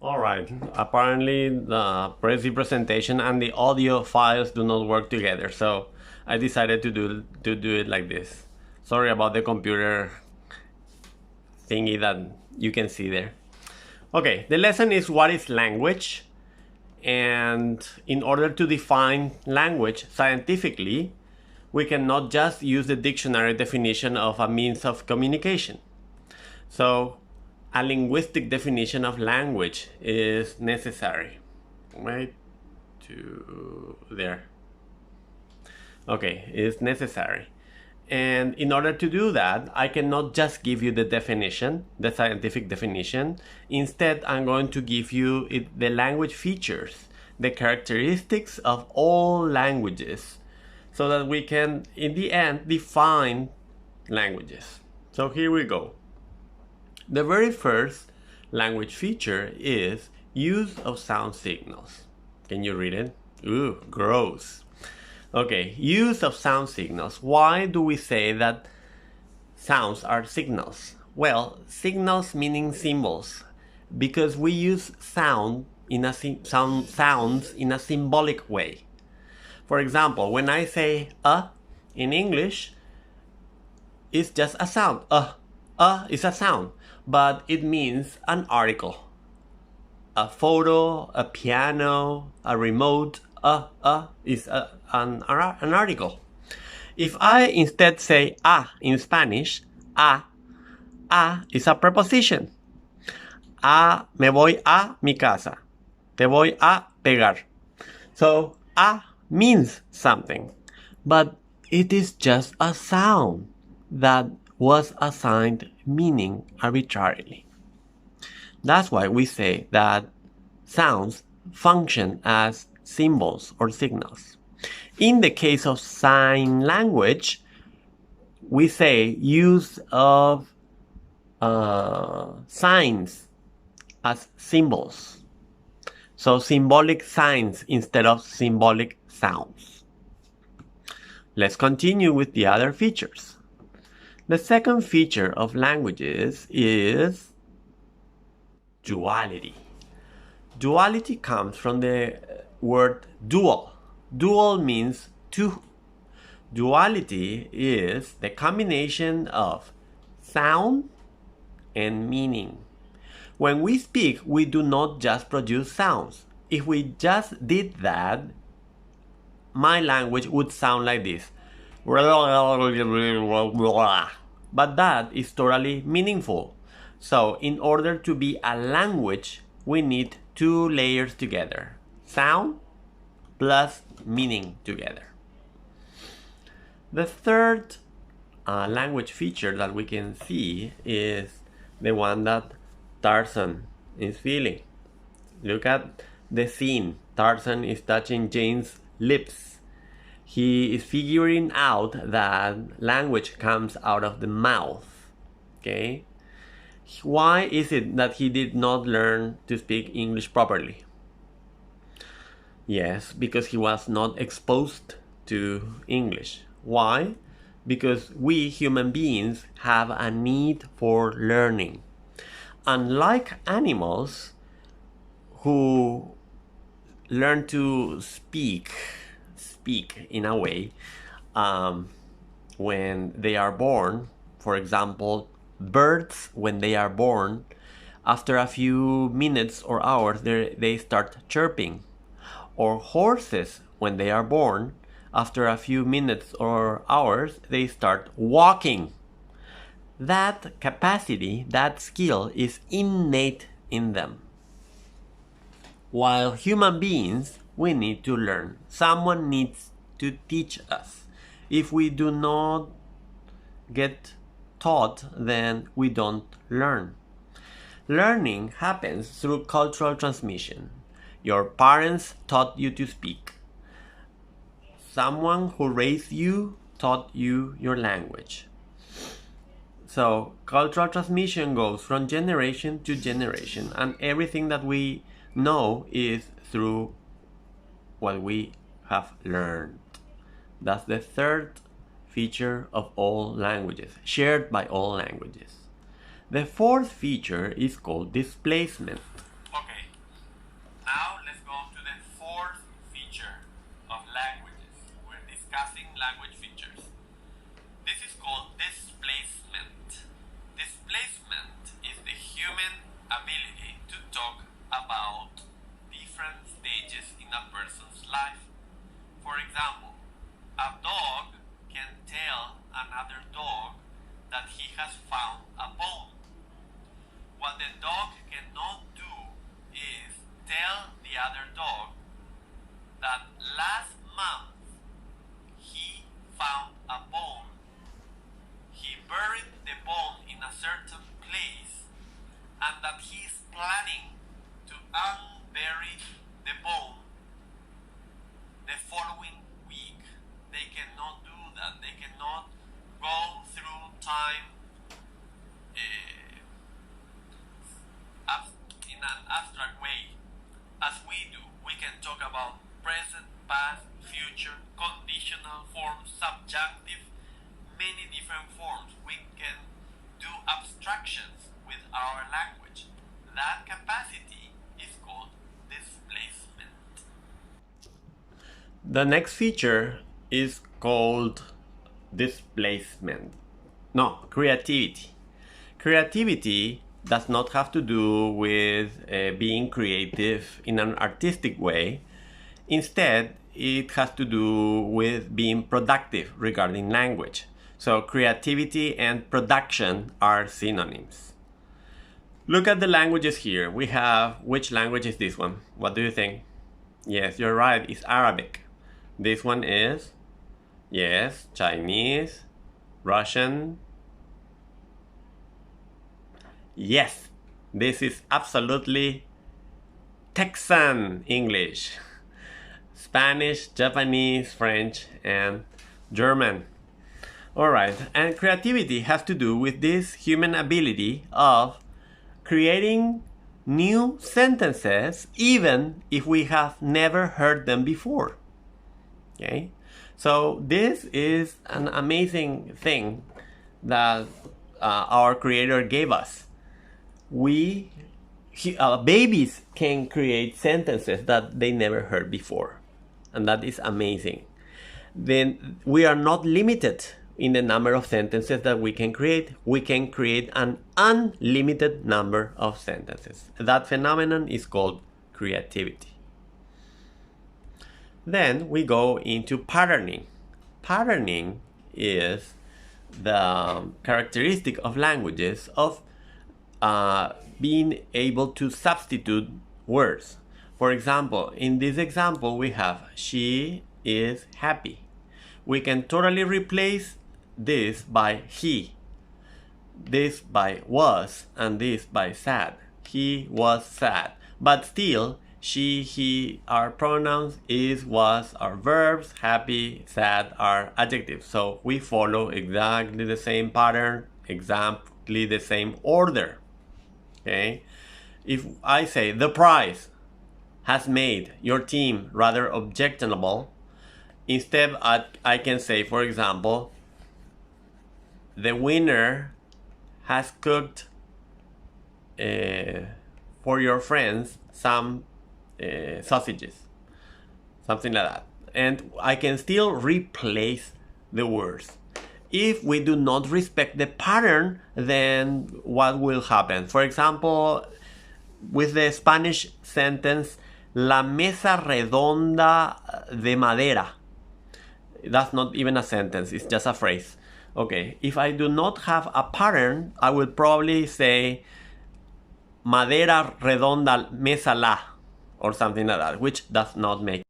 Alright, apparently the Prezi presentation and the audio files do not work together, so I decided to do it like this. Sorry about the computer thingy that you can see there. Okay, the lesson is what is language, and in order to define language scientifically, we cannot just use the dictionary definition of a means of communication. So a linguistic definition of language is necessary. Right to there. Okay, it's necessary. And in order to do that, I cannot just give you the definition, the scientific definition. Instead, I'm going to give you the language features, the characteristics of all languages, so that we can, in the end, define languages. So here we go. The very first language feature is use of sound signals. Can you read it? Ooh, gross. Okay, use of sound signals. Why do we say that sounds are signals? Well, signals meaning symbols, because we use sounds in a symbolic way. For example, when I say in English, it's just a sound. Is a sound, but it means an article. A photo, a piano, a remote, is an article. If I instead say in Spanish, is a preposition. Me voy a mi casa. Te voy a pegar. So means something, but it is just a sound that was assigned meaning arbitrarily. That's why we say that sounds function as symbols or signals. In the case of sign language, we say use of signs as symbols. So symbolic signs instead of symbolic sounds. Let's continue with the other features. The second feature of languages is duality. Duality comes from the word dual. Dual means two. Duality is the combination of sound and meaning. When we speak, we do not just produce sounds. If we just did that, my language would sound like this. But that is totally meaningful. So in order to be a language, we need two layers together. Sound plus meaning together. The third language feature that we can see is the one that Tarzan is feeling. Look at the scene. Tarzan is touching Jane's lips. He is figuring out that language comes out of the mouth. Okay? Why is it that he did not learn to speak English properly? Yes, because he was not exposed to English. Why? Because we human beings have a need for learning. Unlike animals who learn to speak in a way when they are born, for example, birds, when they are born, after a few minutes or hours, they start chirping. Or horses, when they are born, after a few minutes or hours, they start walking. That capacity, that skill is innate in them. While human beings, we need to learn. Someone needs to teach us. If we do not get taught, then we don't learn. Learning happens through cultural transmission. Your parents taught you to speak. Someone who raised you taught you your language. So cultural transmission goes from generation to generation, and everything that we know is through what we have learned. That's the third feature of all languages, shared by all languages. The fourth feature is called displacement. Okay, ability to talk about different stages in a person's life. For example, a dog can tell another dog that he has found a bone. What the dog cannot do is tell the other dog that last month he found a bone. He buried the bone in a certain place, and that he is planning to unbury the bone the following week. They cannot do that. They cannot go through time in an abstract way as we do. We can talk about present, past, future, conditional forms, subjunctive, many different forms. We can do abstractions with our language. That capacity is called displacement. The next feature is called displacement. No, creativity. Creativity does not have to do with being creative in an artistic way. Instead, it has to do with being productive regarding language. So creativity and production are synonyms. Look at the languages here. We have, which language is this one? What do you think? Yes, you're right, it's Arabic. This one is, yes, Chinese, Russian. Yes, this is absolutely Texan English. Spanish, Japanese, French, and German. Alright, and creativity has to do with this human ability of creating new sentences even if we have never heard them before. Okay, so this is an amazing thing that our Creator gave us. Babies can create sentences that they never heard before, and that is amazing. Then we are not limited in the number of sentences that we can create. We can create an unlimited number of sentences. That phenomenon is called creativity. Then we go into patterning. Patterning is the characteristic of languages of being able to substitute words. For example, in this example we have she is happy. We can totally replace this by he, this by was, and this by sad. He was sad. But still, she, he are pronouns, is, was are verbs, happy, sad are adjectives. So we follow exactly the same pattern, exactly the same order. Okay? If I say the prize has made your team rather objectionable, instead I can say, for example, the winner has cooked for your friends some sausages, something like that. And I can still replace the words. If we do not respect the pattern, then what will happen? For example, with the Spanish sentence, la mesa redonda de madera. That's not even a sentence, it's just a phrase. Okay, if I do not have a pattern, I will probably say madera redonda mesa la, or something like that, which does not make